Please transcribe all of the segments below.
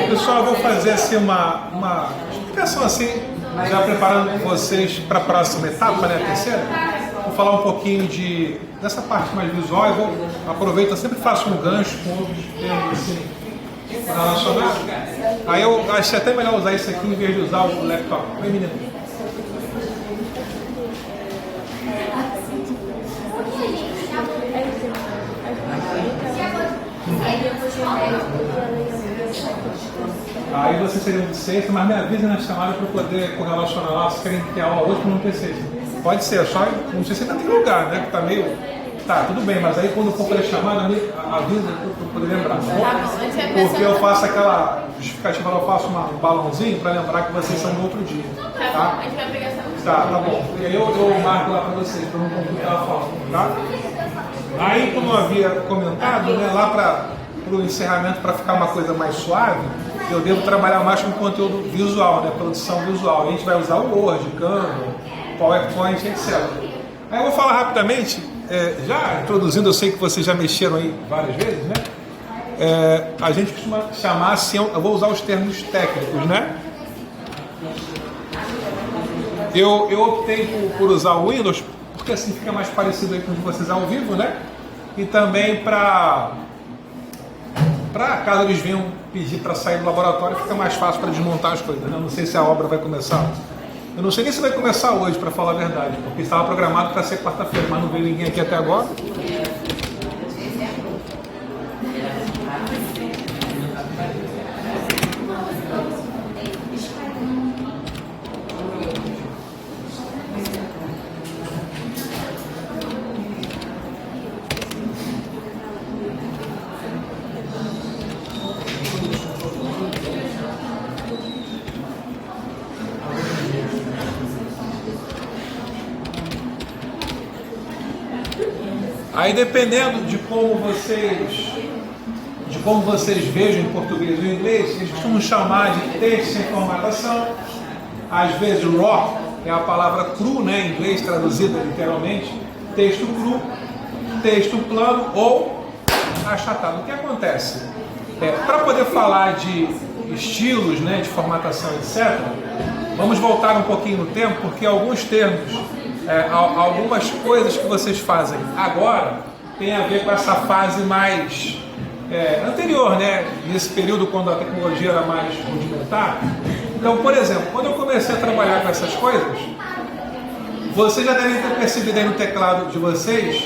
Pessoal, eu vou fazer assim uma explicação assim, já preparando vocês para a próxima etapa, né, a terceira. Vou falar um pouquinho dessa parte mais visual. Eu vou aproveitar, sempre faço um gancho com outros termos assim relacionados. Aí eu acho até melhor usar isso aqui em vez de usar o laptop. Oi, menino. Aí vocês seriam de sexta, mas me avisem na chamada para eu poder correlacionar lá, se querem ter aula hoje para não ter sexta. Pode ser, só não sei se ainda tem lugar, né? Que tá meio. Tá, tudo bem, mas aí quando for para a chamada, avisa para eu poder lembrar. Porque eu faço aquela justificativa, eu faço um balãozinho para lembrar que vocês são do outro dia. Tá? A gente vai pegar essa música. Tá bom. E aí eu marco lá para vocês, para não complicar a fala, tá? Aí, como eu havia comentado, né, lá para o encerramento, para ficar uma coisa mais suave, eu devo trabalhar mais com conteúdo visual, né, produção visual. E a gente vai usar o Word, Canva, PowerPoint, etc. Aí eu vou falar rapidamente, já introduzindo, eu sei que vocês já mexeram aí várias vezes, né? A gente costuma chamar assim, eu vou usar os termos técnicos, né? Eu optei por usar o Windows, porque assim fica mais parecido aí com vocês ao vivo, né? E também para caso eles venham pedir para sair do laboratório, fica mais fácil para desmontar as coisas, né? Eu não sei se a obra vai começar. Eu não sei nem se vai começar hoje, para falar a verdade, porque estava programado para ser quarta-feira, mas não veio ninguém aqui até agora. Aí dependendo de como vocês vejam em português ou em inglês, eles costumam chamar de texto sem formatação. Às vezes raw é a palavra cru, né, em inglês traduzida literalmente, texto cru, texto plano ou achatado. O que acontece? Para poder falar de estilos, né, de formatação, etc., vamos voltar um pouquinho no tempo, porque alguns termos, algumas coisas que vocês fazem agora tem a ver com essa fase mais anterior, né? Nesse período quando a tecnologia era mais rudimentar. Então, por exemplo, quando eu comecei a trabalhar com essas coisas, vocês já devem ter percebido aí no teclado de vocês,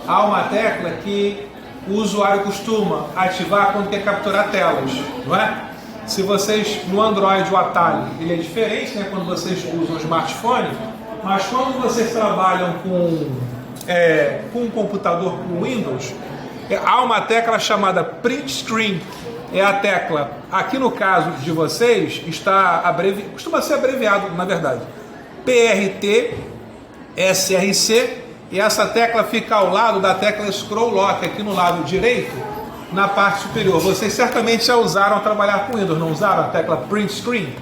há uma tecla que o usuário costuma ativar quando quer capturar telas, não é? Se vocês, no Android, o atalho, ele é diferente, né? Quando vocês usam o smartphone, mas quando vocês trabalham com um computador, com Windows, há uma tecla chamada Print Screen. É a tecla, aqui no caso de vocês, costuma ser abreviado, na verdade, PRT, SRC, e essa tecla fica ao lado da tecla Scroll Lock, aqui no lado direito, na parte superior. Vocês certamente já usaram a trabalhar com Windows, não usaram a tecla Print Screen?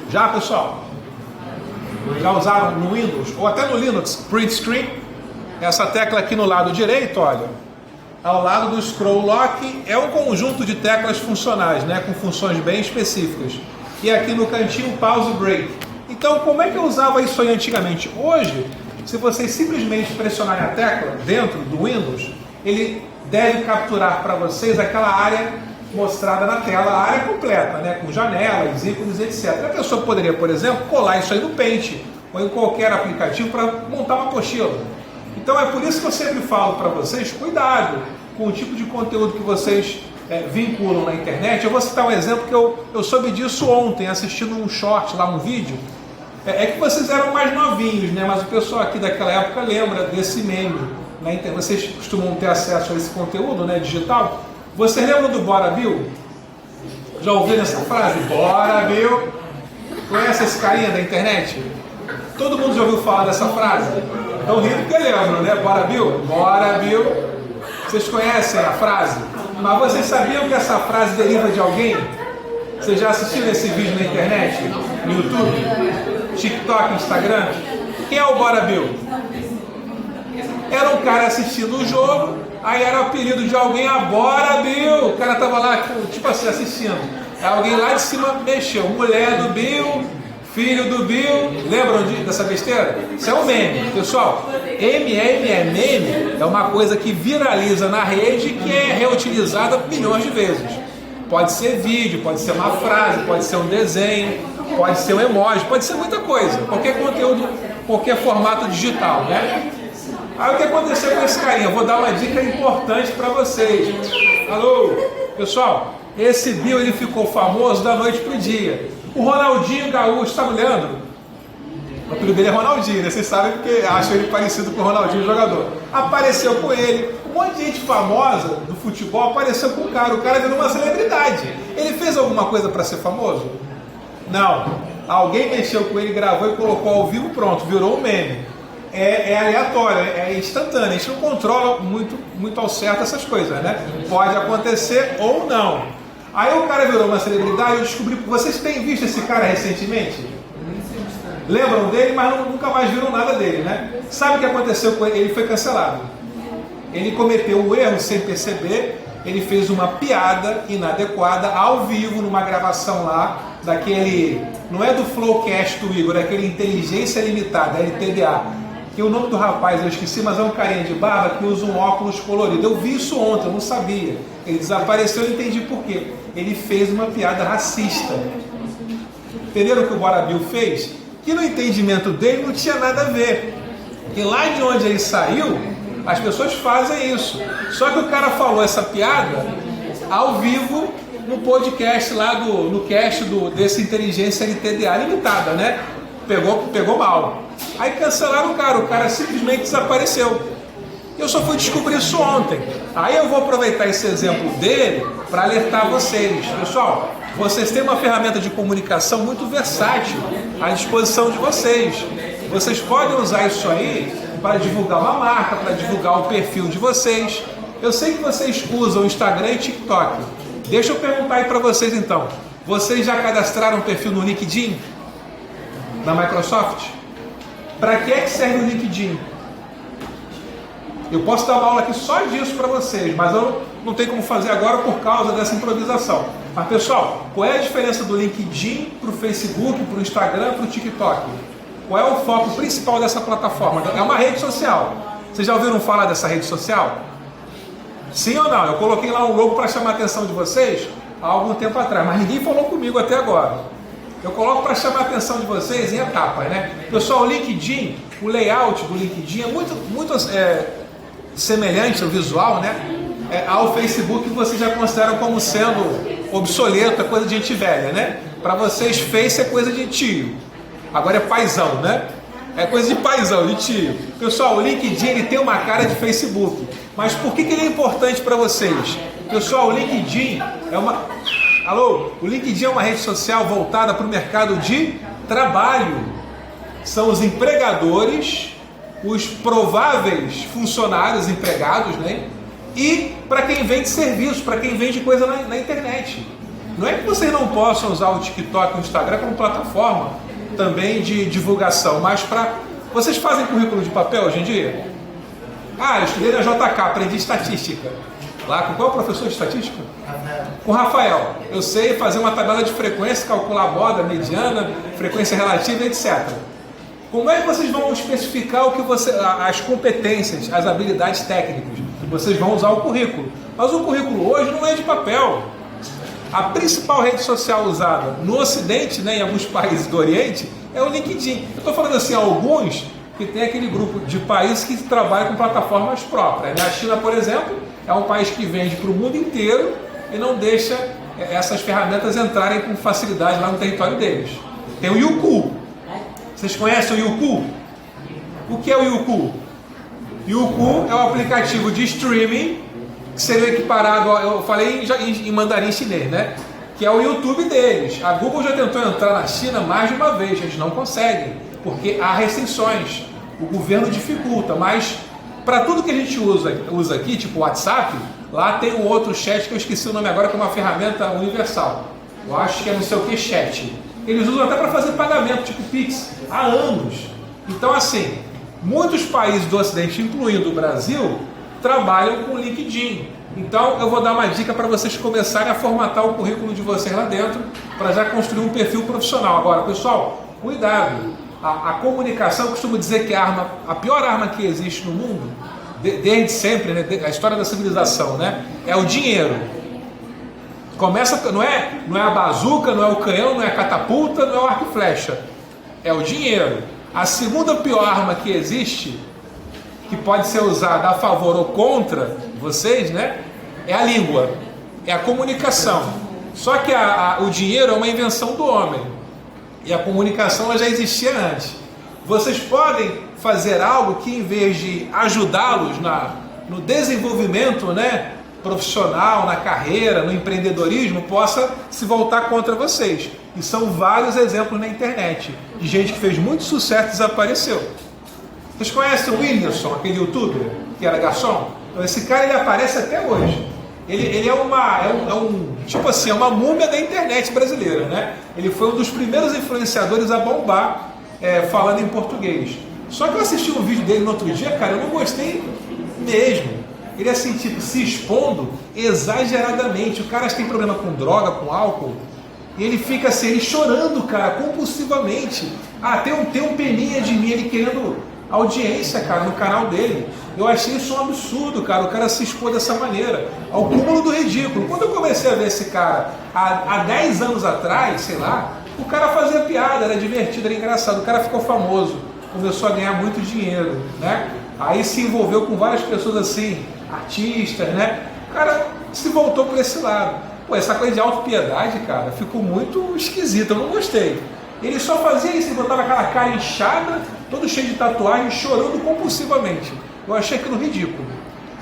Já, pessoal? Já usaram no Windows ou até no Linux, Print Screen? Essa tecla aqui no lado direito, olha, ao lado do Scroll Lock, é um conjunto de teclas funcionais, né, com funções bem específicas. E aqui no cantinho, Pause Break. Então, como é que eu usava isso aí antigamente? Hoje, se vocês simplesmente pressionarem a tecla dentro do Windows, ele deve capturar para vocês aquela área mostrada na tela, a área completa, né, com janelas, ícones, etc. A pessoa poderia, por exemplo, colar isso aí no Paint ou em qualquer aplicativo para montar uma apostila. Então é por isso que eu sempre falo para vocês, cuidado com o tipo de conteúdo que vocês vinculam na internet. Eu vou citar um exemplo que eu soube disso ontem, assistindo um short lá, um vídeo. É que vocês eram mais novinhos, né, mas o pessoal aqui daquela época lembra desse meme. Vocês costumam ter acesso a esse conteúdo, né, digital. Vocês lembram do Bora Bill? Já ouviram essa frase? Bora Bill! Conhece esse carinha da internet? Todo mundo já ouviu falar dessa frase? Estão rindo porque lembram, né? Bora Bill? Bora Bill! Vocês conhecem a frase? Mas vocês sabiam que essa frase deriva de alguém? Vocês já assistiram esse vídeo na internet? No YouTube? TikTok, Instagram? Quem é o Bora Bill? Era um cara assistindo o jogo, aí era o apelido de alguém, "Bora, Bill!" O cara tava lá, tipo assim, assistindo. Aí alguém lá de cima mexeu, mulher do Bill, filho do Bill. Lembram dessa besteira? Isso é um meme. Pessoal, meme é uma coisa que viraliza na rede e que é reutilizada milhões de vezes. Pode ser vídeo, pode ser uma frase, pode ser um desenho, pode ser um emoji, pode ser muita coisa. Qualquer conteúdo, qualquer formato digital, né? Aí o que aconteceu com esse carinha? Eu vou dar uma dica importante para vocês. Alô, pessoal, esse Bill ele ficou famoso da noite pro dia. O Ronaldinho Gaúcho, sabe o Leandro? O apelido dele é Ronaldinho, né? Vocês sabem porque acham ele parecido com o Ronaldinho, jogador. Apareceu com ele, um monte de gente famosa do futebol apareceu com o cara virou uma celebridade. Ele fez alguma coisa para ser famoso? Não. Alguém mexeu com ele, gravou e colocou ao vivo, pronto, virou um meme. É aleatório, é instantâneo, a gente não controla muito ao certo essas coisas, né? Pode acontecer ou não. Aí o cara virou uma celebridade e eu descobri. Vocês têm visto esse cara recentemente? Lembram dele, mas nunca mais viram nada dele, né? Sabe o que aconteceu com ele? Ele foi cancelado. Ele cometeu um erro sem perceber, ele fez uma piada inadequada ao vivo numa gravação lá daquele, não é do Flowcast do Igor, é aquele Inteligência Limitada, LTDA. Que o nome do rapaz eu esqueci, mas é um carinha de barba que usa um óculos colorido. Eu vi isso ontem, eu não sabia. Ele desapareceu, eu não entendi por quê. Ele fez uma piada racista. Entenderam o que o Bora Bill fez? Que no entendimento dele não tinha nada a ver. Que lá de onde ele saiu, as pessoas fazem isso. Só que o cara falou essa piada ao vivo no podcast lá no cast desse Inteligência LTDA Limitada, né? Pegou mal. Aí cancelaram o cara simplesmente desapareceu. Eu só fui descobrir isso ontem. Aí eu vou aproveitar esse exemplo dele para alertar vocês. Pessoal, vocês têm uma ferramenta de comunicação muito versátil à disposição de vocês. Vocês podem usar isso aí para divulgar uma marca, para divulgar o perfil de vocês. Eu sei que vocês usam Instagram e TikTok. Deixa eu perguntar aí para vocês então. Vocês já cadastraram um perfil no LinkedIn? Da Microsoft? Para que é que serve o LinkedIn? Eu posso dar uma aula aqui só disso para vocês, mas eu não tenho como fazer agora por causa dessa improvisação. Mas pessoal, qual é a diferença do LinkedIn para o Facebook, para o Instagram, para o TikTok? Qual é o foco principal dessa plataforma? É uma rede social. Vocês já ouviram falar dessa rede social? Sim ou não? Eu coloquei lá um logo para chamar a atenção de vocês há algum tempo atrás, mas ninguém falou comigo até agora. Eu coloco para chamar a atenção de vocês em etapas, né? Pessoal, o LinkedIn, o layout do LinkedIn é muito semelhante ao visual, né? Ao Facebook, que vocês já consideram como sendo obsoleto, é coisa de gente velha, né? Para vocês, Face é coisa de tio. Agora é paizão, né? É coisa de paizão, de tio. Pessoal, o LinkedIn ele tem uma cara de Facebook. Mas por que ele é importante para vocês? Pessoal, o LinkedIn é uma... Alô? O LinkedIn é uma rede social voltada para o mercado de trabalho. São os empregadores, os prováveis funcionários empregados, né? E para quem vende serviço, para quem vende coisa na internet. Não é que vocês não possam usar o TikTok e o Instagram como plataforma também de divulgação, mas para... Vocês fazem currículo de papel hoje em dia? Eu estudei na JK, aprendi estatística. Lá com qual professor de estatística? Com o Rafael. Eu sei fazer uma tabela de frequência, calcular a moda, mediana, frequência relativa, etc. Como é que vocês vão especificar as competências, as habilidades técnicas? Vocês vão usar o currículo. Mas o currículo hoje não é de papel. A principal rede social usada no Ocidente, né, em alguns países do Oriente, é o LinkedIn. Eu estou falando assim, alguns que tem aquele grupo de países que trabalham com plataformas próprias. A China, por exemplo, é um país que vende para o mundo inteiro e não deixa essas ferramentas entrarem com facilidade lá no território deles. Tem o Youku. Vocês conhecem o Youku? O que é o Youku? Youku é um aplicativo de streaming que seria equiparado, eu falei em mandarim chinês, né? Que é o YouTube deles. A Google já tentou entrar na China mais de uma vez, eles não conseguem, porque há restrições. O governo dificulta, mas para tudo que a gente usa aqui, tipo o WhatsApp, lá tem um outro chat que eu esqueci o nome agora, que é uma ferramenta universal. Eu acho que é não sei o que chat. Eles usam até para fazer pagamento, tipo Pix, há anos. Então assim, Muitos países do Ocidente, incluindo o Brasil, trabalham com LinkedIn. Então eu vou dar uma dica para vocês começarem a formatar o currículo de vocês lá dentro, para já construir um perfil profissional. Agora, pessoal, cuidado. A comunicação, eu costumo dizer que a pior arma que existe no mundo, desde sempre, né, a história da civilização, né, é o dinheiro. Começa, não é a bazuca, não é o canhão, não é a catapulta, não é o arco e flecha. É o dinheiro. A segunda pior arma que existe, que pode ser usada a favor ou contra vocês, né, é a língua, é a comunicação. Só que o dinheiro é uma invenção do homem e a comunicação ela já existia antes. Vocês podem fazer algo que, em vez de ajudá-los no desenvolvimento, né, profissional, na carreira, no empreendedorismo, possa se voltar contra vocês. E são vários exemplos na internet de gente que fez muito sucesso e desapareceu. Vocês conhecem o Whindersson, aquele youtuber que era garçom? Então, esse cara ele aparece até hoje. Ele é tipo assim, é uma múmia da internet brasileira, né? Ele foi um dos primeiros influenciadores a bombar falando em português. Só que eu assisti um vídeo dele no outro dia, cara, eu não gostei mesmo. Ele assim, tipo, se expondo exageradamente. O cara tem problema com droga, com álcool, e ele fica assim, ele chorando, cara, compulsivamente. Tem um peninha de mim, ele querendo audiência, cara, no canal dele. Eu achei isso um absurdo, cara, o cara se expor dessa maneira, ao cúmulo do ridículo. Quando eu comecei a ver esse cara, há 10 anos atrás, sei lá, o cara fazia piada, era divertido, era engraçado, o cara ficou famoso, começou a ganhar muito dinheiro, né? Aí se envolveu com várias pessoas assim, artistas, né? O cara se voltou por esse lado. Pô, essa coisa de autopiedade, cara, ficou muito esquisita, eu não gostei. Ele só fazia isso, ele botava aquela cara inchada, todo cheio de tatuagem, chorando compulsivamente. Eu achei aquilo ridículo.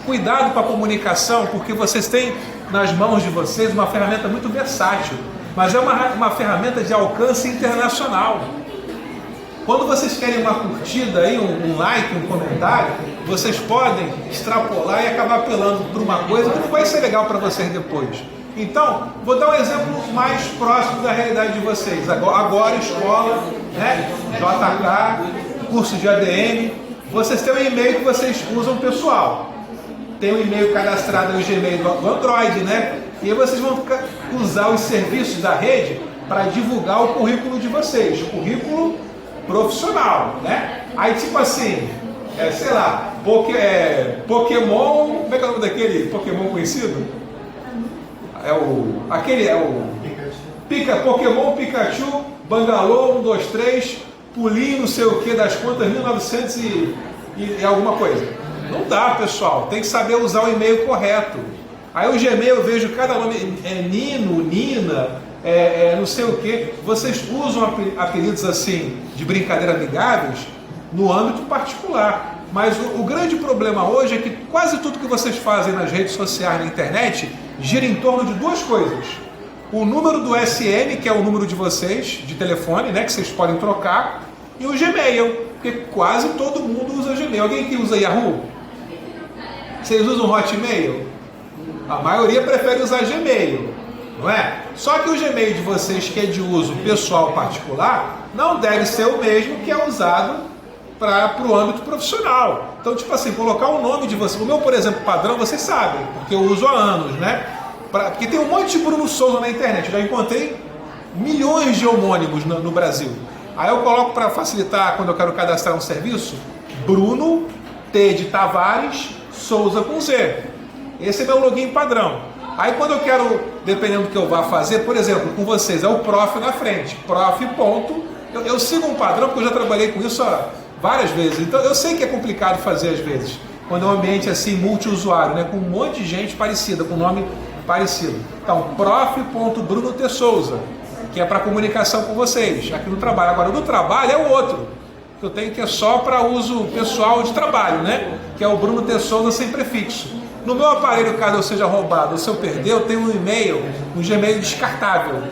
Cuidado com a comunicação, porque vocês têm nas mãos de vocês uma ferramenta muito versátil, mas é uma ferramenta de alcance internacional. Quando vocês querem uma curtida, aí, um like, um comentário, vocês podem extrapolar e acabar apelando por uma coisa que não vai ser legal para vocês depois. Então, vou dar um exemplo mais próximo da realidade de vocês. Agora escola, né? JK, curso de ADM. Vocês têm um e-mail que vocês usam pessoal. Tem um e-mail cadastrado no Gmail do Android, né? E aí vocês vão usar os serviços da rede para divulgar o currículo de vocês. Currículo profissional, né? Aí tipo assim, sei lá, Pokémon, como é que é o nome daquele Pokémon conhecido? Pokémon Pikachu, Bangalô, 1, 2, 3, pulinho, não sei o que, das contas, 1900 e alguma coisa. Não dá, pessoal, tem que saber usar o e-mail correto. Aí o Gmail eu vejo cada nome, Nino, Nina, não sei o que. Vocês usam apelidos assim, de brincadeira amigáveis, no âmbito particular. Mas o grande problema hoje é que quase tudo que vocês fazem nas redes sociais, na internet, gira em torno de duas coisas. O número do SM, que é o número de vocês, de telefone, né, que vocês podem trocar, e o Gmail, porque quase todo mundo usa Gmail. Alguém que usa Yahoo? Vocês usam Hotmail? A maioria prefere usar Gmail, não é? Só que o Gmail de vocês, que é de uso pessoal particular, não deve ser o mesmo que é usado para o âmbito profissional. Então, tipo assim, colocar o nome de você. O meu, por exemplo, padrão, vocês sabem, porque eu uso há anos, né? Porque tem um monte de Bruno Souza na internet. Eu já encontrei milhões de homônimos no Brasil. Aí eu coloco para facilitar, quando eu quero cadastrar um serviço, Bruno T de Tavares Souza com Z. Esse é meu login padrão. Aí quando eu quero, dependendo do que eu vá fazer, por exemplo, com vocês, é o prof na frente. Prof. Eu sigo um padrão, porque eu já trabalhei com isso várias vezes. Então eu sei que é complicado fazer às vezes, quando é um ambiente assim multiusuário, né, com um monte de gente parecida, com nome parecido. Então, prof.Bruno T. Souza, que é para comunicação com vocês, aqui no trabalho. Agora, no trabalho é o outro, que eu tenho que é só para uso pessoal de trabalho, né? Que é o Bruno T. Souza sem prefixo. No meu aparelho, caso eu seja roubado ou se eu perder, eu tenho um e-mail, um Gmail descartável,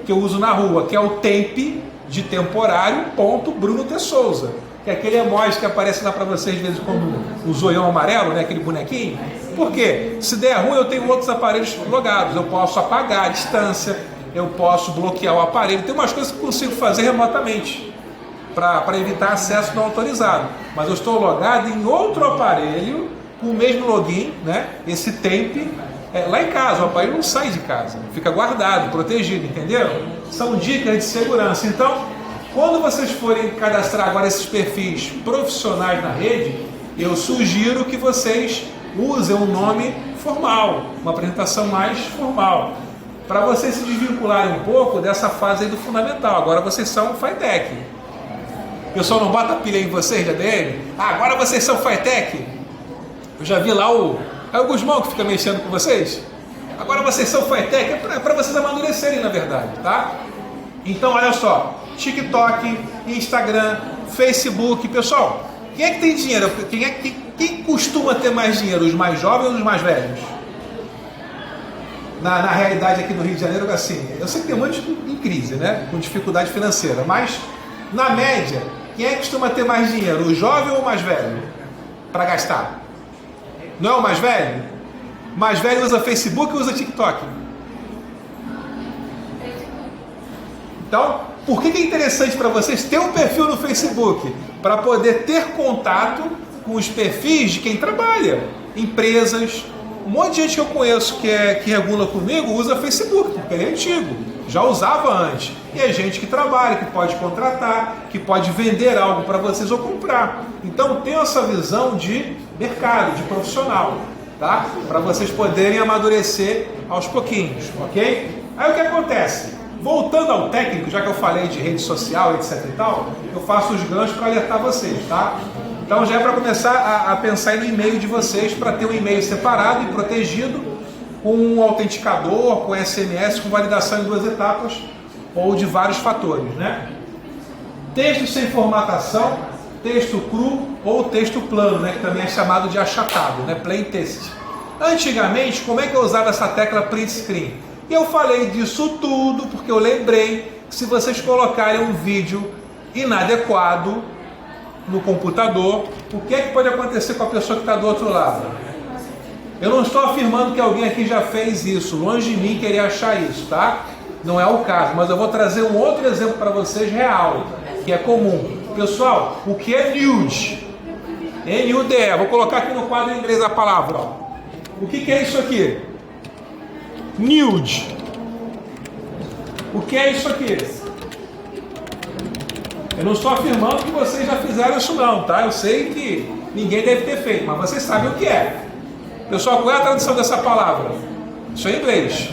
que eu uso na rua, que é o temp de temporário.Bruno T. Souza, que é aquele emoji que aparece lá para vocês de vez em quando, o zoião amarelo, né? Aquele bonequinho. Por quê? Se der ruim, eu tenho outros aparelhos logados, eu posso apagar a distância, eu posso bloquear o aparelho, tem umas coisas que eu consigo fazer remotamente. para evitar acesso não autorizado. Mas eu estou logado em outro aparelho com o mesmo login, né? Esse temp, lá em casa. O aparelho não sai de casa, fica guardado, protegido, entendeu? São dicas de segurança. Então, quando vocês forem cadastrar agora esses perfis profissionais na rede, eu sugiro que vocês usem um nome formal, uma apresentação mais formal, para vocês se desvincularem um pouco dessa fase aí do fundamental. Agora vocês são FiTech. O pessoal não bota pilha em vocês de ADM? Agora vocês são FiTech. Eu já vi lá o Guzmão que fica mexendo com vocês. Agora vocês são FiTech, é para vocês amadurecerem, na verdade, tá? Então, olha só, TikTok, Instagram, Facebook, pessoal, quem é que tem dinheiro? Quem costuma ter mais dinheiro? Os mais jovens ou os mais velhos? Na realidade aqui do Rio de Janeiro, assim, eu sei que tem muitos em crise, né? Com dificuldade financeira, mas na média, quem é que costuma ter mais dinheiro? O jovem ou o mais velho? Para gastar? Não é o mais velho? O mais velho usa Facebook ou usa TikTok? Então, por que é interessante para vocês ter um perfil no Facebook? Para poder ter contato com os perfis de quem trabalha. Empresas, um monte de gente que eu conheço que regula comigo usa Facebook, porque ele é antigo, já usava antes. E é gente que trabalha, que pode contratar, que pode vender algo para vocês ou comprar. Então tem essa visão de mercado, de profissional, tá? Para vocês poderem amadurecer aos pouquinhos, ok? Aí o que acontece? Voltando ao técnico, já que eu falei de rede social, etc e tal, eu faço os ganchos para alertar vocês, tá? Então já é para começar a pensar no e-mail de vocês, para ter um e-mail separado e protegido, com um autenticador, com SMS, com validação em 2 etapas, ou de vários fatores, né? Texto sem formatação, texto cru ou texto plano, né? Que também é chamado de achatado, né? Plain text. Antigamente, como é que eu usava essa tecla print screen? E eu falei disso tudo porque eu lembrei que se vocês colocarem um vídeo inadequado no computador, o que é que pode acontecer com a pessoa que está do outro lado? Eu não estou afirmando que alguém aqui já fez isso, longe de mim querer achar isso, tá? Não é o caso, mas eu vou trazer um outro exemplo para vocês real, que é comum. Pessoal, o que é nude? N-U-D-E, vou colocar aqui no quadro em inglês a palavra, ó. O que é isso aqui? Nude. O que é isso aqui? Eu não estou afirmando que vocês já fizeram isso não, tá? Eu sei que ninguém deve ter feito, mas vocês sabem o que é. Pessoal, qual é a tradução dessa palavra? Isso é em inglês.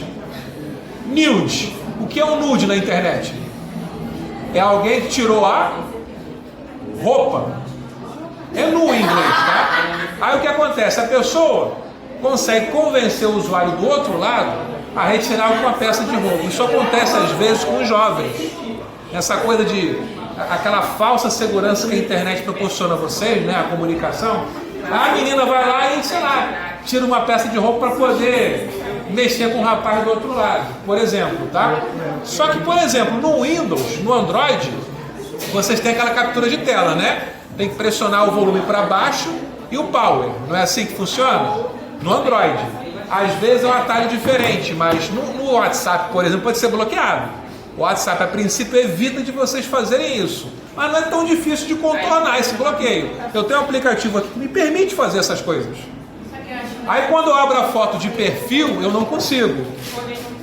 Nude. O que é um nude na internet? É alguém que tirou a roupa. É nu em inglês, tá? Aí o que acontece? A pessoa consegue convencer o usuário do outro lado a retirar alguma peça de roupa. Isso acontece às vezes com os jovens. Essa coisa de aquela falsa segurança que a internet proporciona a vocês, né? A comunicação. A menina vai lá e, sei lá, tira uma peça de roupa para poder mexer com o rapaz do outro lado, por exemplo, tá? Só que, por exemplo, no Windows, no Android, vocês têm aquela captura de tela, né? Tem que pressionar o volume para baixo e o power. Não é assim que funciona? No Android. Às vezes é um atalho diferente, mas no WhatsApp, por exemplo, pode ser bloqueado. O WhatsApp, a princípio, evita de vocês fazerem isso. Mas não é tão difícil de contornar esse bloqueio. Eu tenho um aplicativo aqui que me permite fazer essas coisas. Aí quando eu abro a foto de perfil, eu não consigo.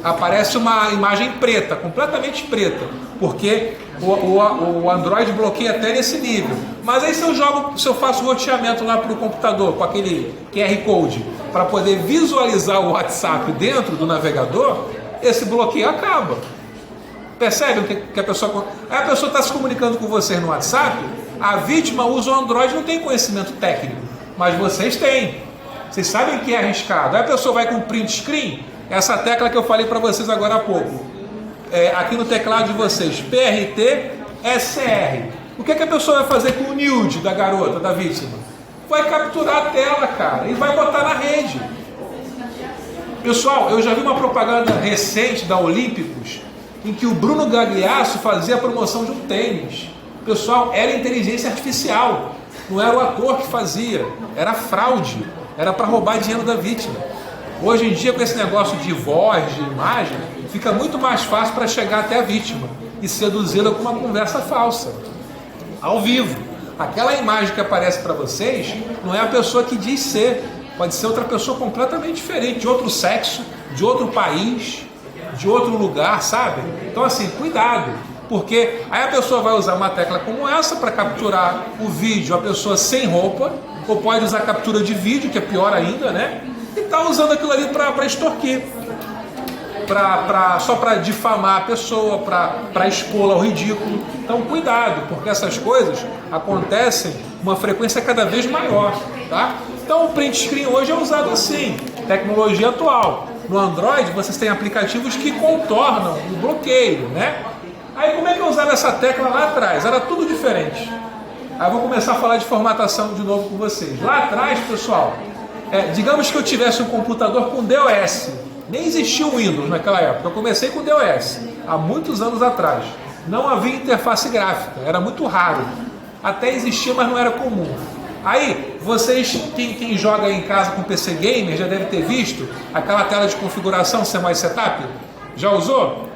Aparece uma imagem preta, completamente preta. Porque o Android bloqueia até nesse nível. Mas aí se eu faço o roteamento lá para o computador, com aquele QR Code, para poder visualizar o WhatsApp dentro do navegador, esse bloqueio acaba. Percebe que a pessoa... Aí a pessoa está se comunicando com vocês no WhatsApp, a vítima usa o Android, não tem conhecimento técnico, mas vocês têm. Vocês sabem que é arriscado. Aí a pessoa vai com print screen, essa tecla que eu falei para vocês agora há pouco. Aqui no teclado de vocês, PRT, SR. O que a pessoa vai fazer com o nude da garota, da vítima? Vai capturar a tela, cara, e vai botar na rede. Pessoal, eu já vi uma propaganda recente da Olímpicos, em que o Bruno Gagliasso fazia a promoção de um tênis. Pessoal, era inteligência artificial, não era o ator que fazia, era fraude, era para roubar dinheiro da vítima. Hoje em dia, com esse negócio de voz, de imagem, fica muito mais fácil para chegar até a vítima e seduzi-la com uma conversa falsa. ao vivo. Aquela imagem que aparece para vocês não é a pessoa que diz ser, pode ser outra pessoa completamente diferente, de outro sexo, de outro país, de outro lugar, sabe? Então assim, cuidado, porque aí a pessoa vai usar uma tecla como essa para capturar o vídeo, a pessoa sem roupa, ou pode usar captura de vídeo, que é pior ainda, né? E tá usando aquilo ali para extorquir, só para difamar a pessoa, para expô-la ao ridículo. Então cuidado, porque essas coisas acontecem com uma frequência cada vez maior, tá? Então o print screen hoje é usado assim, tecnologia atual. No Android vocês têm aplicativos que contornam o bloqueio, né? Aí como é que eu usava essa tecla lá atrás? Era tudo diferente. Aí eu vou começar a falar de formatação de novo com vocês. Lá atrás, pessoal, digamos que eu tivesse um computador com DOS. Nem existia o Windows naquela época. Eu comecei com DOS, há muitos anos atrás. Não havia interface gráfica, era muito raro. Até existia, mas não era comum. Aí, vocês, quem joga em casa com PC Gamer, já deve ter visto aquela tela de configuração CMOS Setup. Já usou?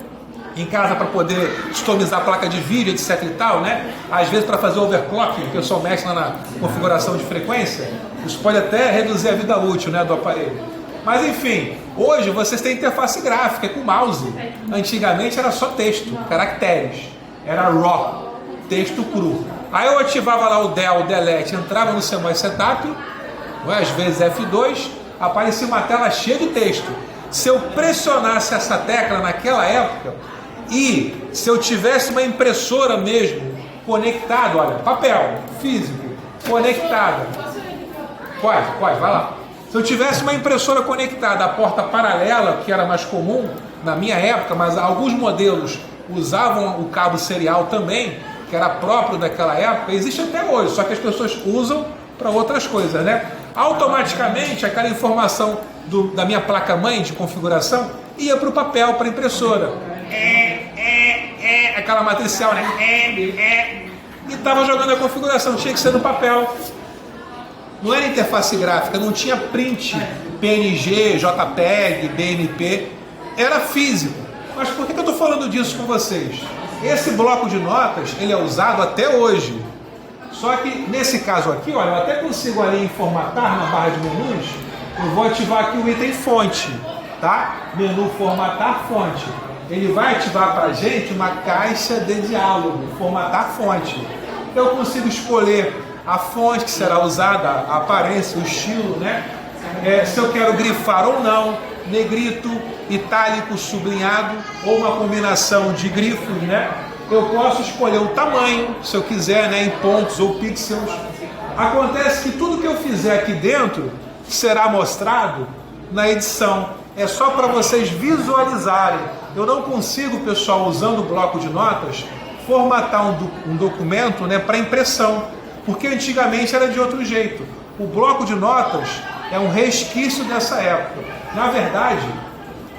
Em casa para poder customizar a placa de vídeo, etc e tal, né? Às vezes para fazer overclock, o pessoal mexe lá na configuração de frequência. Isso pode até reduzir a vida útil, né, do aparelho. Mas enfim, hoje vocês têm interface gráfica com mouse. Antigamente era só texto, caracteres. Era RAW, texto cru. Aí eu ativava lá o del, o delete, entrava no CMOS Setup, às vezes F2, aparecia uma tela cheia de texto. Se eu pressionasse essa tecla naquela época, e se eu tivesse uma impressora mesmo conectada, olha, papel físico conectada, vai lá. Se eu tivesse uma impressora conectada à porta paralela, que era mais comum na minha época, mas alguns modelos usavam o cabo serial também, que era próprio daquela época, existe até hoje, só que as pessoas usam para outras coisas, né? Automaticamente aquela informação da minha placa-mãe de configuração ia para o papel, para a impressora. Aquela matricial, né? E estava jogando a configuração, tinha que ser no papel. Não era interface gráfica, não tinha print, PNG, JPEG, BMP, era físico. Mas por que eu estou falando disso com vocês? Esse bloco de notas, ele é usado até hoje. Só que nesse caso aqui, olha, eu até consigo ali em formatar na barra de menus, eu vou ativar aqui o item fonte, tá? Menu formatar fonte. Ele vai ativar para a gente uma caixa de diálogo, formatar fonte. Então eu consigo escolher a fonte que será usada, a aparência, o estilo, né? Se eu quero grifar ou não, negrito, itálico, sublinhado, ou uma combinação de grifos, né? Eu posso escolher o tamanho, se eu quiser, né, em pontos ou pixels. Acontece que tudo que eu fizer aqui dentro será mostrado na edição. É só para vocês visualizarem. Eu não consigo, pessoal, usando o bloco de notas, formatar um documento, né, para impressão, porque antigamente era de outro jeito. O bloco de notas é um resquício dessa época. Na verdade,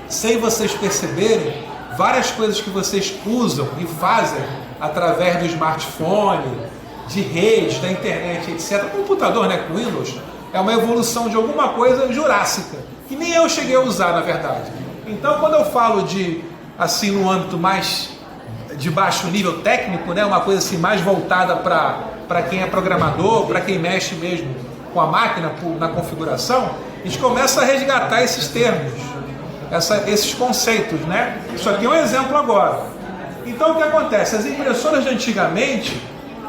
sem vocês perceberem, várias coisas que vocês usam e fazem através do smartphone, de redes, da internet, etc. O computador, né, com Windows, é uma evolução de alguma coisa jurássica, que nem eu cheguei a usar, na verdade. Então, quando eu falo de, assim, no âmbito mais de baixo nível técnico, né, uma coisa assim mais voltada para quem é programador, para quem mexe mesmo com a máquina na configuração, a gente começa a resgatar esses termos, esses conceitos, né? Isso aqui é um exemplo agora. Então o que acontece? As impressoras de antigamente,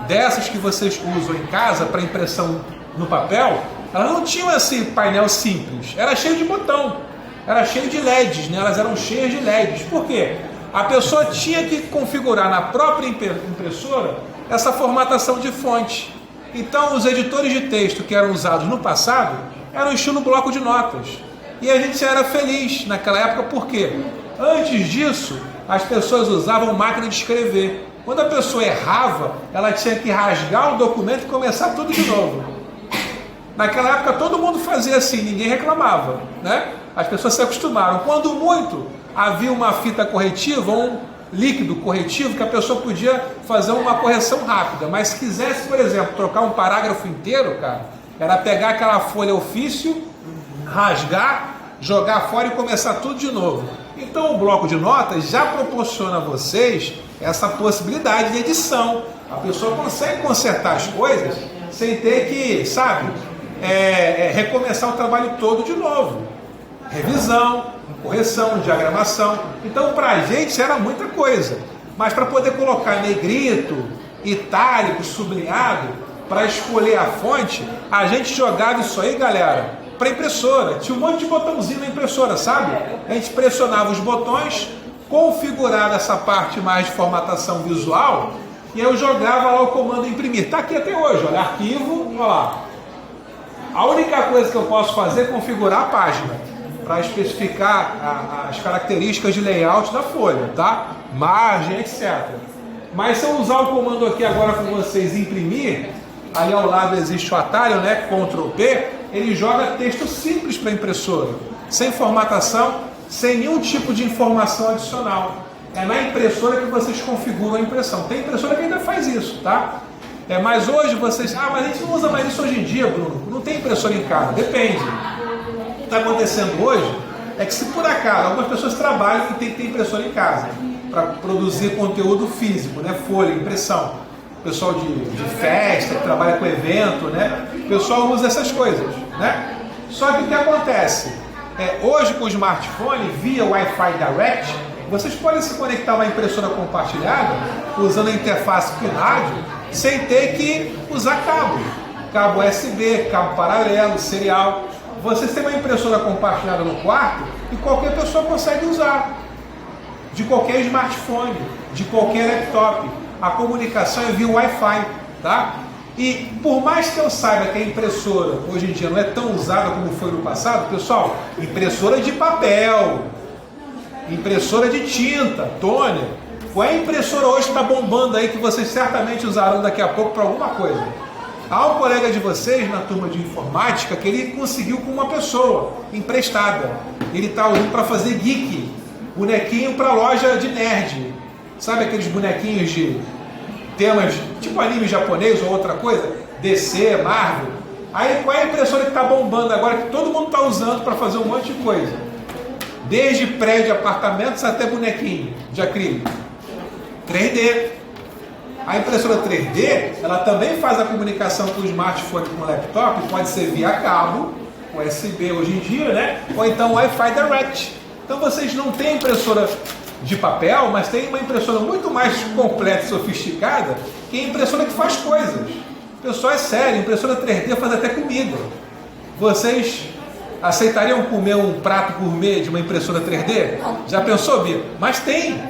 dessas que vocês usam em casa para impressão no papel, elas não tinham esse painel simples, era cheio de botão, era cheio de LEDs, né? Elas eram cheias de LEDs. Por quê? A pessoa tinha que configurar na própria impressora essa formatação de fonte. Então os editores de texto que eram usados no passado eram estilo bloco de notas. E a gente era feliz naquela época, porque antes disso as pessoas usavam máquina de escrever. Quando a pessoa errava, ela tinha que rasgar o documento e começar tudo de novo. Naquela época todo mundo fazia assim, ninguém reclamava, né? As pessoas se acostumaram. Quando muito, havia uma fita corretiva, um líquido corretivo, que a pessoa podia fazer uma correção rápida. Mas se quisesse, por exemplo, trocar um parágrafo inteiro, cara, era pegar aquela folha ofício, rasgar, jogar fora e começar tudo de novo. Então o bloco de notas já proporciona a vocês essa possibilidade de edição. A pessoa consegue consertar as coisas sem ter que, sabe, recomeçar o trabalho todo de novo. Revisão, correção, diagramação. Então, para a gente era muita coisa. Mas para poder colocar negrito, itálico, sublinhado, para escolher a fonte, a gente jogava isso aí, galera, para impressora. Tinha um monte de botãozinho na impressora, sabe? A gente pressionava os botões, configurava essa parte mais de formatação visual, e eu jogava lá o comando imprimir. Está aqui até hoje, olha, arquivo, olha lá. A única coisa que eu posso fazer é configurar a página, para especificar as características de layout da folha, tá? Margem, etc. Mas se eu usar o comando aqui agora com vocês, imprimir, ali ao lado existe o atalho, né? Ctrl P, ele joga texto simples para a impressora, sem formatação, sem nenhum tipo de informação adicional. É na impressora que vocês configuram a impressão. Tem impressora que ainda faz isso, tá? Mas hoje vocês... mas a gente não usa mais isso hoje em dia, Bruno. Não tem impressora em casa. Depende. O que está acontecendo hoje é que, se por acaso algumas pessoas trabalham e tem que ter impressora em casa para produzir conteúdo físico, né? Folha, impressão. O pessoal de festa, que trabalha com evento, né? O pessoal usa essas coisas, né? Só que o que acontece? Hoje, com o smartphone, via Wi-Fi Direct, vocês podem se conectar a uma impressora compartilhada usando a interface por rádio, sem ter que usar cabo USB, cabo paralelo, serial. Vocês têm uma impressora compartilhada no quarto e qualquer pessoa consegue usar, de qualquer smartphone, de qualquer laptop. A comunicação é via Wi-Fi, tá? E por mais que eu saiba que a impressora hoje em dia não é tão usada como foi no passado, pessoal, impressora de papel, impressora de tinta, toner, qual é a impressora hoje que está bombando aí que vocês certamente usarão daqui a pouco para alguma coisa? Há um colega de vocês na turma de informática que ele conseguiu com uma pessoa emprestada. Ele está usando para fazer geek, bonequinho para loja de nerd. Sabe aqueles bonequinhos de temas tipo anime japonês ou outra coisa? DC, Marvel. Aí qual é a impressora que está bombando agora que todo mundo está usando para fazer um monte de coisa? Desde prédio, apartamentos até bonequinho de acrílico. 3D. A impressora 3D, ela também faz a comunicação com o smartphone, com o laptop, pode ser via cabo, USB hoje em dia, né? Ou então Wi-Fi Direct. Então vocês não têm impressora de papel, mas tem uma impressora muito mais completa e sofisticada, que é a impressora que faz coisas. Pessoal, é sério, impressora 3D faz até comida. Vocês aceitariam comer um prato gourmet de uma impressora 3D? Já pensou, Bia? Mas tem,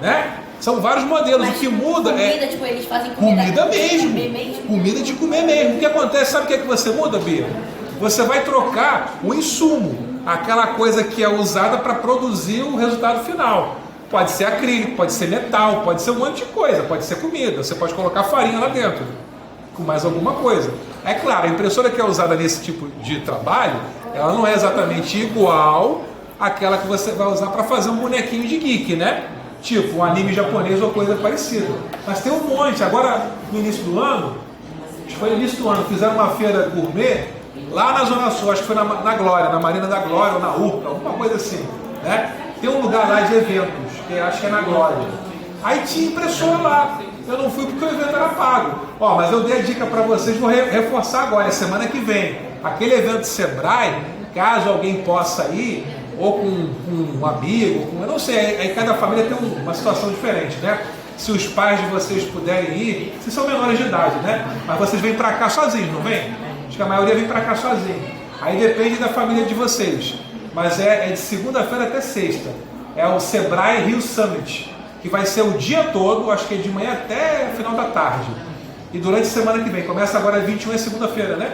né? São vários modelos. Mas o que muda comida, tipo, eles fazem comida mesmo. Comida de comer mesmo. O que acontece, sabe o que é que você muda, Bia? Você vai trocar o insumo, aquela coisa que é usada para produzir o resultado final. Pode ser acrílico, pode ser metal, pode ser um monte de coisa, pode ser comida. Você pode colocar farinha lá dentro, com mais alguma coisa. É claro, a impressora que é usada nesse tipo de trabalho, ela não é exatamente igual àquela que você vai usar para fazer um bonequinho de geek, né? Tipo um anime japonês ou coisa parecida. Mas tem um monte. Agora, no início do ano, acho que foi no início do ano, fizeram uma feira gourmet lá na Zona Sul, acho que foi na Glória, na Marina da Glória ou na Urca, alguma coisa assim, né? Tem um lugar lá de eventos, que acho que é na Glória. Aí tinha impressora lá. Eu não fui porque o evento era pago. Mas eu dei a dica para vocês, vou reforçar agora, é semana que vem. Aquele evento Sebrae, caso alguém possa ir, ou com um amigo, eu não sei, aí cada família tem uma situação diferente, né? Se os pais de vocês puderem ir, vocês são menores de idade, né? Mas vocês vêm para cá sozinhos, não vem? Acho que a maioria vem para cá sozinho. Aí depende da família de vocês. Mas é de segunda-feira até sexta. É o Sebrae Rio Summit, que vai ser o dia todo, acho que é de manhã até final da tarde. E durante a semana que vem, começa agora 21, é segunda-feira, né?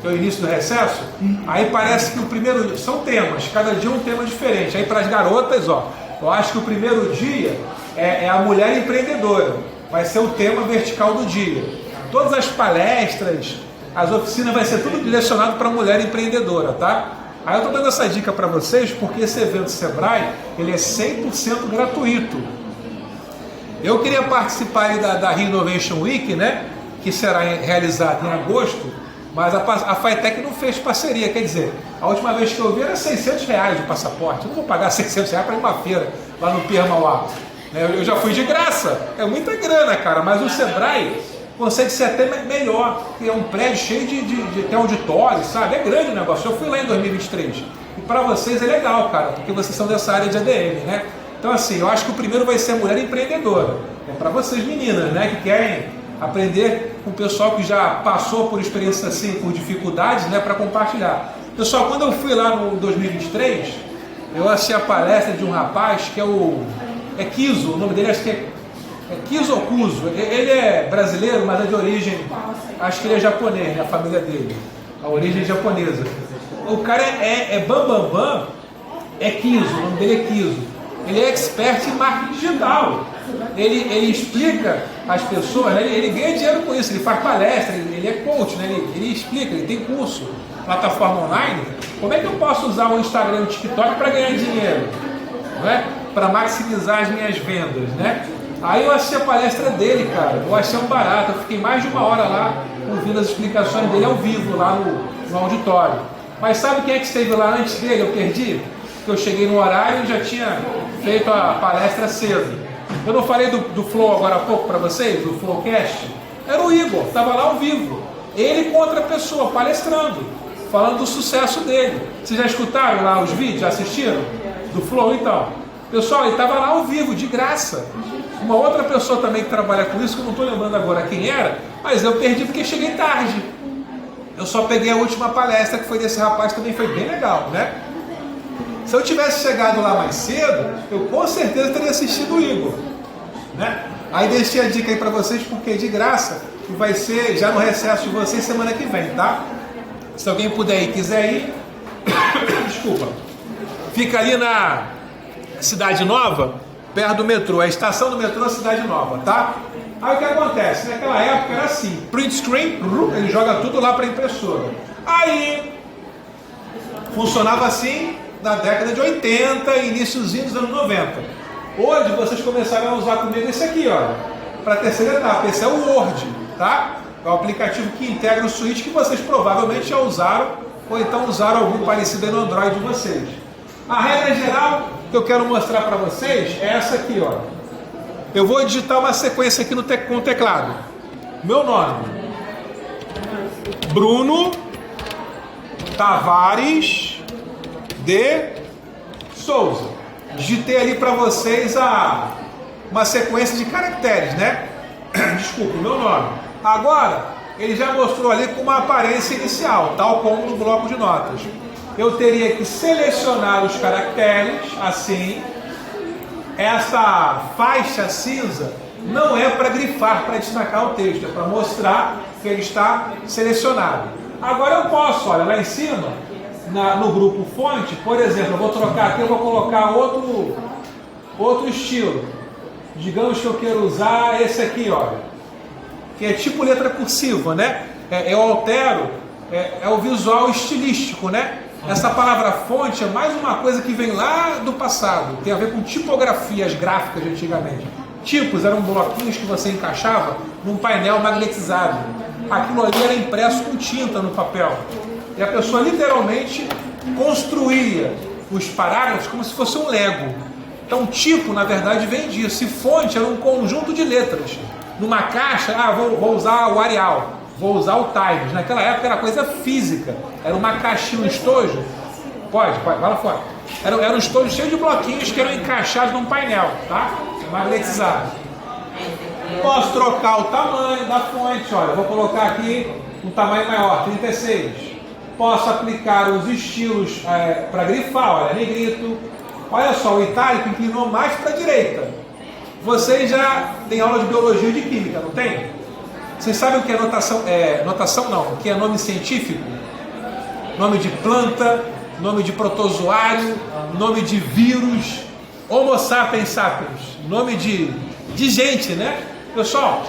Que é o início do recesso. Aí parece que o primeiro... São temas, cada dia um tema diferente. Aí para as garotas, eu acho que o primeiro dia é a mulher empreendedora. Vai ser o tema vertical do dia. Todas as palestras, as oficinas, vai ser tudo direcionado para a mulher empreendedora, tá? Aí eu estou dando essa dica para vocês porque esse evento Sebrae, ele é 100% gratuito. Eu queria participar aí da Rio Innovation Week, né? Que será realizada em agosto, mas a Fitec não fez parceria. Quer dizer, a última vez que eu vi era R$600 de passaporte. Eu não vou pagar R$600 para ir uma feira lá no Pier Mauá. Eu já fui de graça, é muita grana, cara, mas o Sebrae consegue ser até melhor, porque é um prédio cheio de tem auditório, sabe? É grande o negócio. Eu fui lá em 2023 e para vocês é legal, cara, porque vocês são dessa área de ADM, né? Então, assim, eu acho que o primeiro vai ser a mulher empreendedora. É para vocês, meninas, né, que querem aprender com o pessoal que já passou por experiências assim, por dificuldades, né, para compartilhar. Pessoal, quando eu fui lá no 2023, eu assisti a palestra de um rapaz que é Kizo, o nome dele acho que é Kizo ou Kuzo. Ele é brasileiro, mas é de origem, acho que ele é japonês, né, a família dele, a origem é japonesa. O cara é Bambambam, é Kizo, o nome dele é Kizo. Ele é expert em marketing digital. Ele explica às pessoas, né? Ele ganha dinheiro com isso, ele faz palestra, ele é coach, né? Ele explica, ele tem curso, plataforma online. Como é que eu posso usar o Instagram e o TikTok para ganhar dinheiro? Não é? Para maximizar as minhas vendas, né? Aí eu assisti a palestra dele, cara, eu achei um barato, eu fiquei mais de 1 hora lá ouvindo as explicações dele ao vivo, lá no auditório. Mas sabe quem é que esteve lá antes dele? Eu perdi? Que eu cheguei no horário e já tinha feito a palestra cedo. Eu não falei do Flow agora há pouco para vocês, do Flowcast? Era o Igor, estava lá ao vivo. Ele com outra pessoa, palestrando, falando do sucesso dele. Vocês já escutaram lá os vídeos, já assistiram? Do Flow, então? Pessoal, ele estava lá ao vivo, de graça. Uma outra pessoa também que trabalha com isso, que eu não estou lembrando agora quem era, mas eu perdi porque cheguei tarde. Eu só peguei a última palestra, que foi desse rapaz, também foi bem legal, né? Se eu tivesse chegado lá mais cedo, eu com certeza teria assistido o Igor, né? Aí deixei a dica aí para vocês, porque é de graça, e vai ser já no recesso de vocês semana que vem, tá? Se alguém puder ir, quiser ir, desculpa, fica ali na Cidade Nova, perto do metrô, a estação do metrô Cidade Nova, tá? Aí o que acontece? Naquela época era assim, print screen, ele joga tudo lá para impressora. Aí funcionava assim na década de 80 e iníciozinho dos anos 90. Hoje vocês começaram a usar comigo esse aqui, ó, para a terceira etapa. Esse é o Word, tá? É o aplicativo que integra o Switch, que vocês provavelmente já usaram ou então usaram algum parecido aí no Android de vocês. A regra geral que eu quero mostrar para vocês é essa aqui, ó. Eu vou digitar uma sequência aqui com o teclado. Meu nome: Bruno Tavares de Souza. Digitei ali para vocês uma sequência de caracteres, né? Desculpa, o meu nome. Agora, ele já mostrou ali com uma aparência inicial, tal como no bloco de notas. Eu teria que selecionar os caracteres, assim. Essa faixa cinza não é para grifar, para destacar o texto, é para mostrar que ele está selecionado. Agora eu posso, olha, lá em cima, no grupo fonte, por exemplo, eu vou trocar aqui, eu vou colocar outro estilo. Digamos que eu quero usar esse aqui, olha, que é tipo letra cursiva, né? Eu altero, é o visual estilístico, né? Essa palavra fonte é mais uma coisa que vem lá do passado, tem a ver com tipografias gráficas de antigamente. Tipos eram bloquinhos que você encaixava num painel magnetizado. Aquilo ali era impresso com tinta no papel. E a pessoa literalmente construía os parágrafos como se fosse um Lego. Então tipo, na verdade, vem disso. E fonte era um conjunto de letras. Numa caixa, vou usar o Arial, vou usar o Times. Naquela época era coisa física. Era uma caixinha, um estojo. Pode, vai lá fora. Era um estojo cheio de bloquinhos que eram encaixados num painel, tá? Magnetizado. Posso trocar o tamanho da fonte, olha, vou colocar aqui um tamanho maior, 36. Posso aplicar os estilos para grifar, olha, negrito. Olha só, o itálico inclinou mais para a direita. Vocês já têm aula de biologia e de química, não tem? Vocês sabem o que é notação? Notação não, o que é nome científico? Nome de planta, nome de protozoário, nome de vírus, Homo sapiens sapiens, nome de gente, né? Pessoal,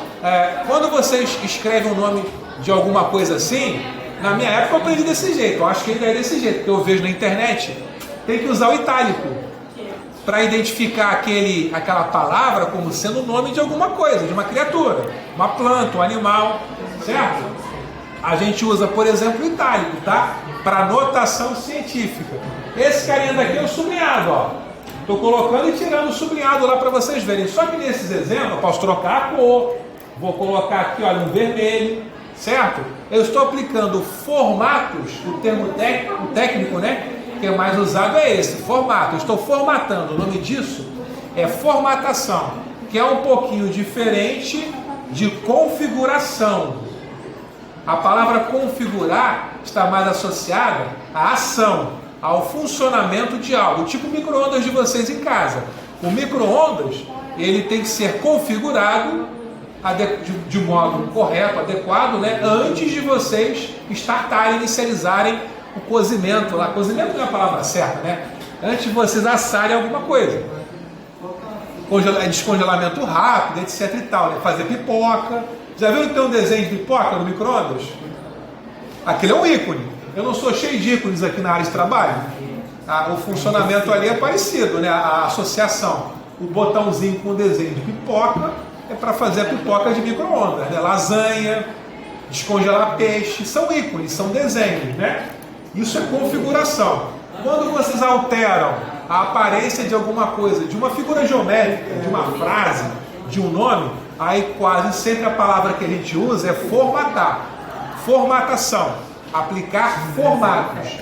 quando vocês escrevem o nome de alguma coisa assim, na minha época eu aprendi desse jeito, eu acho que ainda é desse jeito, porque eu vejo na internet, tem que usar o itálico para identificar aquela palavra como sendo o nome de alguma coisa, de uma criatura, uma planta, um animal, certo? A gente usa, por exemplo, o itálico, tá? Para notação científica. Esse carinha daqui é o sublinhado, ó. Estou colocando e tirando o sublinhado lá para vocês verem. Só que nesses exemplos eu posso trocar a cor. Vou colocar aqui, olha, um vermelho, certo? Eu estou aplicando formatos, o termo técnico, né? Que é mais usado é esse, formato. Eu estou formatando, o nome disso é formatação, que é um pouquinho diferente de configuração. A palavra configurar está mais associada à ação, ao funcionamento de algo, tipo o micro-ondas de vocês em casa. O micro-ondas, ele tem que ser configurado de modo correto, adequado, né? Antes de vocês startarem, inicializarem o cozimento lá. Cozimento não é a palavra certa, né? Antes de vocês assarem alguma coisa. Descongelamento rápido, etc e tal, né? Fazer pipoca. Já viu então um desenho de pipoca no micro-ondas? Aquele é um ícone. Eu não sou cheio de ícones aqui na área de trabalho. O funcionamento ali é parecido, né? A associação. O botãozinho com o desenho de pipoca é para fazer a pipoca de micro-ondas, né? Lasanha, descongelar peixe, são ícones, são desenhos, né? Isso é configuração. Quando vocês alteram a aparência de alguma coisa, de uma figura geométrica, de uma frase, de um nome, aí quase sempre a palavra que a gente usa é formatar. Formatação. Aplicar formatos.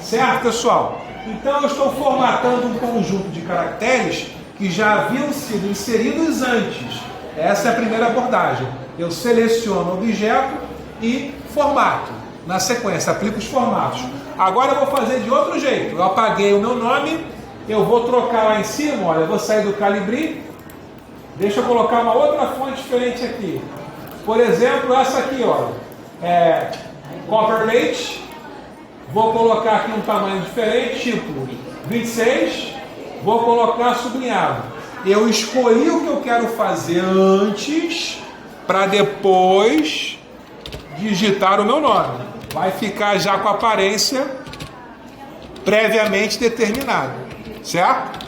Certo, pessoal? Então eu estou formatando um conjunto de caracteres que já haviam sido inseridos antes. Essa é a primeira abordagem. Eu seleciono o objeto e formato. Na sequência, aplico os formatos. Agora eu vou fazer de outro jeito. Eu apaguei o meu nome, eu vou trocar lá em cima, olha, eu vou sair do Calibri. Deixa eu colocar uma outra fonte diferente aqui. Por exemplo, essa aqui, olha. Copperplate. Vou colocar aqui um tamanho diferente, tipo 26. Vou colocar sublinhado. Eu escolhi o que eu quero fazer antes, para depois digitar o meu nome. Vai ficar já com a aparência previamente determinada. Certo?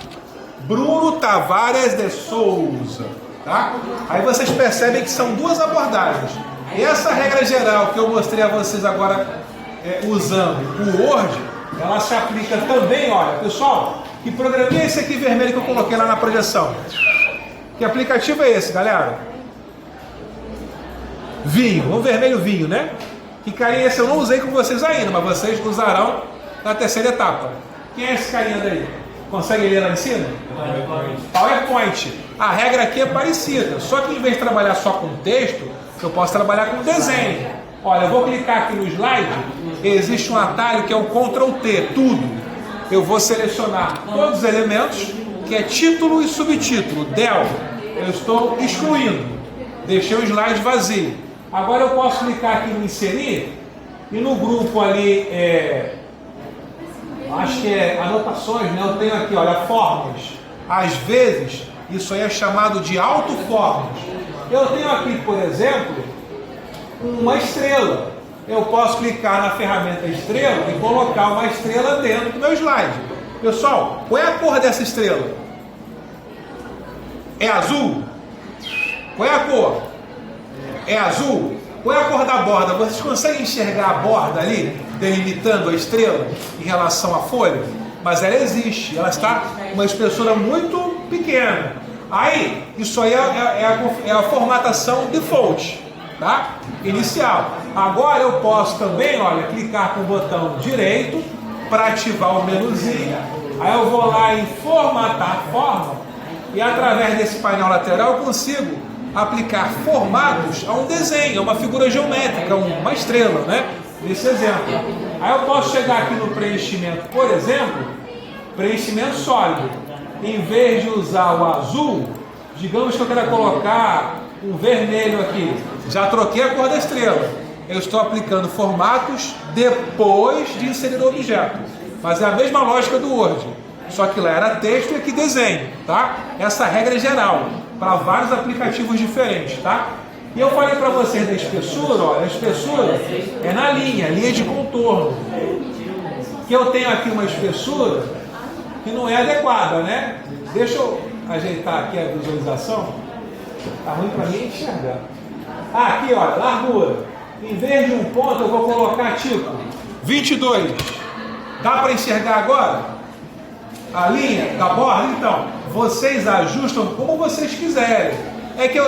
Bruno Tavares de Souza. Tá? Aí vocês percebem que são duas abordagens. E essa regra geral que eu mostrei a vocês agora usando o Word, ela se aplica também, olha, pessoal, que programinha é esse aqui vermelho que eu coloquei lá na projeção? Que aplicativo é esse, galera? Vinho, um vermelho vinho, né? Que carinha é esse? Eu não usei com vocês ainda, mas vocês usarão na terceira etapa. Quem é esse carinha daí? Consegue ler lá em cima? PowerPoint. A regra aqui é parecida, só que em vez de trabalhar só com texto, eu posso trabalhar com desenho. Olha, eu vou clicar aqui no slide, existe um atalho que é o Ctrl T, tudo. Eu vou selecionar todos os elementos, que é título e subtítulo, del. Eu estou excluindo, deixei o slide vazio. Agora eu posso clicar aqui no inserir, e no grupo ali, acho que é anotações, né? Eu tenho aqui, olha, formas. Às vezes, isso aí é chamado de autoformas. Eu tenho aqui, por exemplo, uma estrela. Eu posso clicar na ferramenta estrela e colocar uma estrela dentro do meu slide. Pessoal, qual é a cor dessa estrela? É azul? Qual é a cor? É azul? Qual é a cor da borda? Vocês conseguem enxergar a borda ali, delimitando a estrela em relação à folha? Mas ela existe, ela está uma espessura muito pequena. Aí, isso aí é a formatação default, tá? Inicial. Agora eu posso também, olha, clicar com o botão direito para ativar o menuzinho. Aí eu vou lá em formatar forma e através desse painel lateral eu consigo aplicar formatos a um desenho, a uma figura geométrica, uma estrela, né? Nesse exemplo. Aí eu posso chegar aqui no preenchimento, por exemplo, preenchimento sólido. Em vez de usar o azul, digamos que eu quero colocar um vermelho aqui. Já troquei a cor da estrela. Eu estou aplicando formatos depois de inserir o objeto. Mas é a mesma lógica do Word. Só que lá era texto e aqui desenho, tá? Essa regra é geral, para vários aplicativos diferentes, tá? E eu falei para vocês da espessura, olha, a espessura é na linha de contorno. Que eu tenho aqui uma espessura que não é adequada, né? Deixa eu ajeitar aqui a visualização. Tá ruim para mim enxergar. Aqui, olha, largura. Em vez de um ponto, eu vou colocar tipo 22. Dá para enxergar agora? a linha da borda? Então, vocês ajustam como vocês quiserem. É que,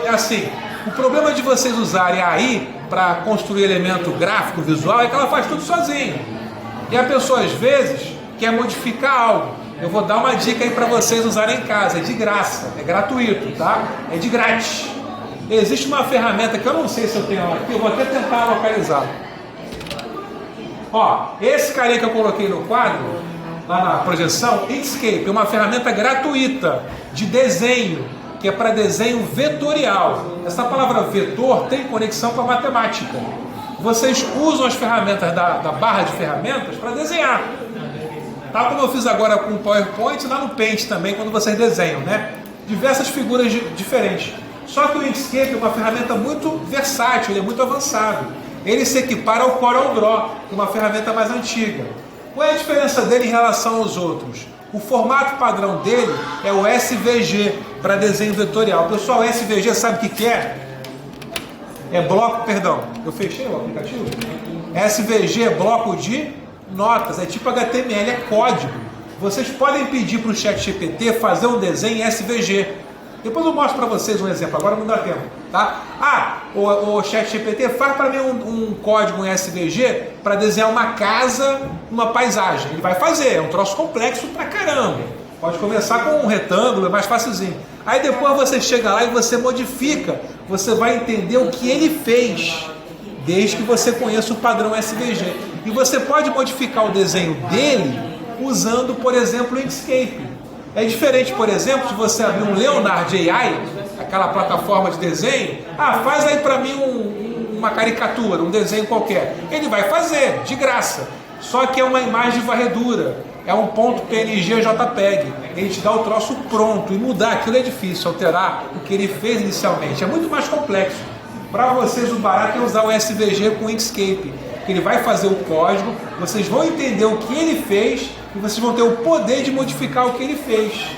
assim, o problema de vocês usarem a AI para construir elemento gráfico, visual, é que ela faz tudo sozinha. E a pessoa, às vezes, quer modificar algo. Eu vou dar uma dica aí para vocês usarem em casa. É de graça, é gratuito, tá? É de grátis. Existe uma ferramenta que eu não sei se eu tenho ela aqui, eu vou até tentar localizar. Ó, esse carinha que eu coloquei no quadro, lá na projeção, Inkscape, é uma ferramenta gratuita de desenho, que é para desenho vetorial. Essa palavra vetor tem conexão com a matemática. Vocês usam as ferramentas da barra de ferramentas para desenhar. Tá como eu fiz agora com o PowerPoint, lá no Paint também, quando vocês desenham, né? Diversas figuras diferentes. Só que o Inkscape é uma ferramenta muito versátil, ele é muito avançado. Ele se equipara ao CorelDRAW, que é uma ferramenta mais antiga. Qual é a diferença dele em relação aos outros? O formato padrão dele é o SVG, para desenho vetorial. Pessoal, SVG sabe o que é? É bloco, perdão, eu fechei o aplicativo? SVG é bloco de notas, é tipo HTML, é código. Vocês podem pedir para o ChatGPT fazer um desenho em SVG. Depois eu mostro para vocês um exemplo, agora não dá tempo, tá? O ChatGPT faz para mim um código em SVG para desenhar uma casa, uma paisagem. Ele vai fazer, é um troço complexo pra caramba. Pode começar com um retângulo, é mais facilzinho. Aí depois você chega lá e você modifica, você vai entender o que ele fez, desde que você conheça o padrão SVG. E você pode modificar o desenho dele usando, por exemplo, o Inkscape. É diferente, por exemplo, de você abrir um Leonard AI, aquela plataforma de desenho, faz aí para mim uma caricatura, um desenho qualquer. Ele vai fazer, de graça. Só que é uma imagem de varredura, é um ponto PNG JPEG. Ele te dá o troço pronto, e mudar aquilo é difícil, alterar o que ele fez inicialmente. É muito mais complexo. Para vocês, o barato é usar o SVG com o Inkscape. Ele vai fazer o código, vocês vão entender o que ele fez e vocês vão ter o poder de modificar o que ele fez.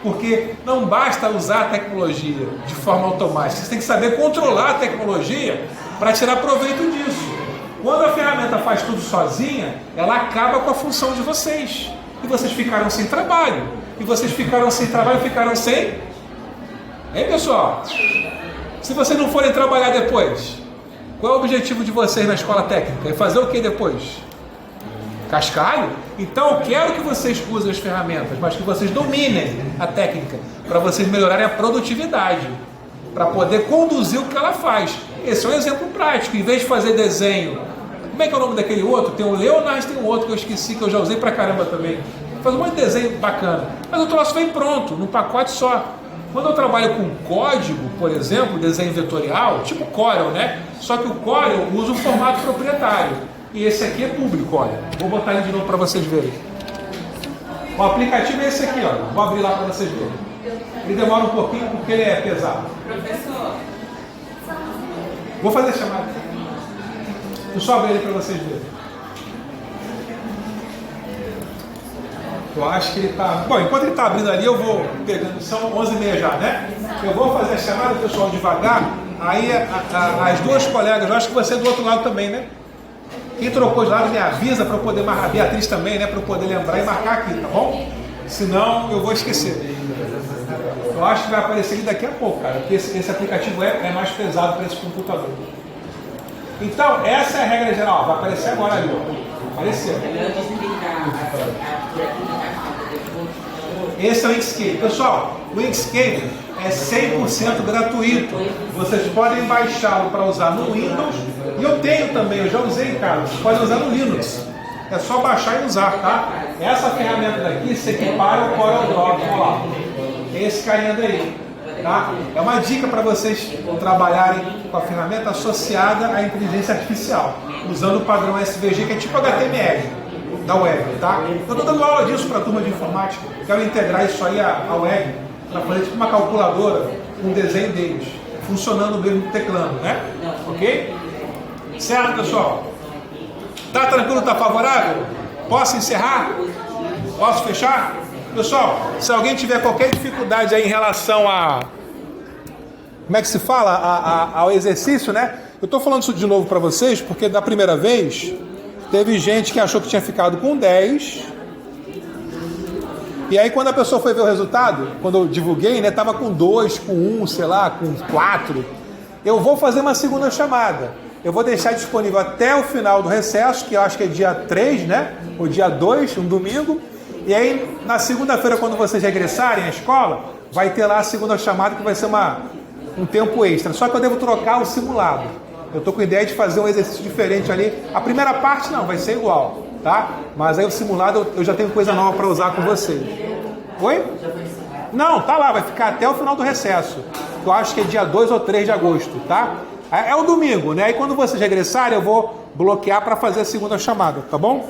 Porque não basta usar a tecnologia de forma automática, você tem que saber controlar a tecnologia para tirar proveito disso. Quando a ferramenta faz tudo sozinha, ela acaba com a função de vocês. E vocês ficaram sem trabalho. E vocês ficaram sem trabalho, ficaram sem... Hein, pessoal? Se vocês não forem trabalhar depois, qual é o objetivo de vocês na escola técnica? É fazer o que depois? Cascalho? Então eu quero que vocês usem as ferramentas, mas que vocês dominem a técnica, para vocês melhorarem a produtividade, para poder conduzir o que ela faz. Esse é um exemplo prático. Em vez de fazer desenho, como é que é o nome daquele outro? Tem o Leonard, tem um outro que eu esqueci, que eu já usei pra caramba também. Faz um monte de desenho bacana, mas o troço vem pronto, num pacote só. Quando eu trabalho com código, por exemplo, desenho vetorial, tipo Corel, né? Só que o Corel usa um formato proprietário. E esse aqui é público, olha. Vou botar ele de novo para vocês verem. O aplicativo é esse aqui, olha. Vou abrir lá para vocês verem. Ele demora um pouquinho porque ele é pesado. Professor. Vou fazer a chamada. Eu só abrir ele para vocês verem. Eu acho que ele está... Bom, enquanto ele está abrindo ali, eu vou pegando... São 11h30 já, né? Eu vou fazer a chamada, pessoal, devagar. Aí as duas colegas, eu acho que você é do outro lado também, né? Quem trocou de lado me avisa para eu poder marcar. A Beatriz também, né? Para eu poder lembrar e marcar aqui, tá bom? Senão eu vou esquecer. Eu acho que vai aparecer ali daqui a pouco, cara. Porque esse aplicativo é mais pesado para esse computador. Então, essa é a regra geral. Vai aparecer agora ali, ó. Apareceu. Esse é o Inkscape. Pessoal, o Inkscape é 100% gratuito. Vocês podem baixá-lo para usar no Windows. E eu tenho também, eu já usei em casa. Vocês podem usar no Linux. É só baixar e usar, tá? Essa ferramenta daqui se equipara ao CorelDRAW. Olha lá. Esse carinha daí. Tá? É uma dica para vocês trabalharem com a ferramenta associada à inteligência artificial, usando o padrão SVG, que é tipo HTML da web, tá? Eu estou dando aula disso para a turma de informática. Quero integrar isso aí à web, para fazer tipo uma calculadora com o desenho deles, funcionando mesmo teclando, né? Ok? Certo, pessoal? Tá tranquilo, tá favorável? Posso encerrar? Posso fechar? Pessoal, se alguém tiver qualquer dificuldade aí em relação a... Como é que se fala? Ao exercício, né? Eu estou falando isso de novo para vocês, porque da primeira vez teve gente que achou que tinha ficado com 10, E aí quando a pessoa foi ver o resultado, quando eu divulguei, né, tava com 2, com 1, sei lá, com 4. Eu vou fazer uma segunda chamada. Eu vou deixar disponível até o final do recesso, que eu acho que é dia 3, né? Ou dia 2, um domingo. E aí, na segunda-feira, quando vocês regressarem à escola, vai ter lá a segunda chamada, que vai ser um tempo extra. Só que eu devo trocar o simulado. Eu estou com a ideia de fazer um exercício diferente ali. A primeira parte não, vai ser igual, tá? Mas aí o simulado eu já tenho coisa nova para usar com vocês. Oi? Não, tá lá, vai ficar até o final do recesso. Eu acho que é dia 2 ou 3 de agosto, tá? É o domingo, né? E quando vocês regressarem, eu vou bloquear para fazer a segunda chamada, tá bom?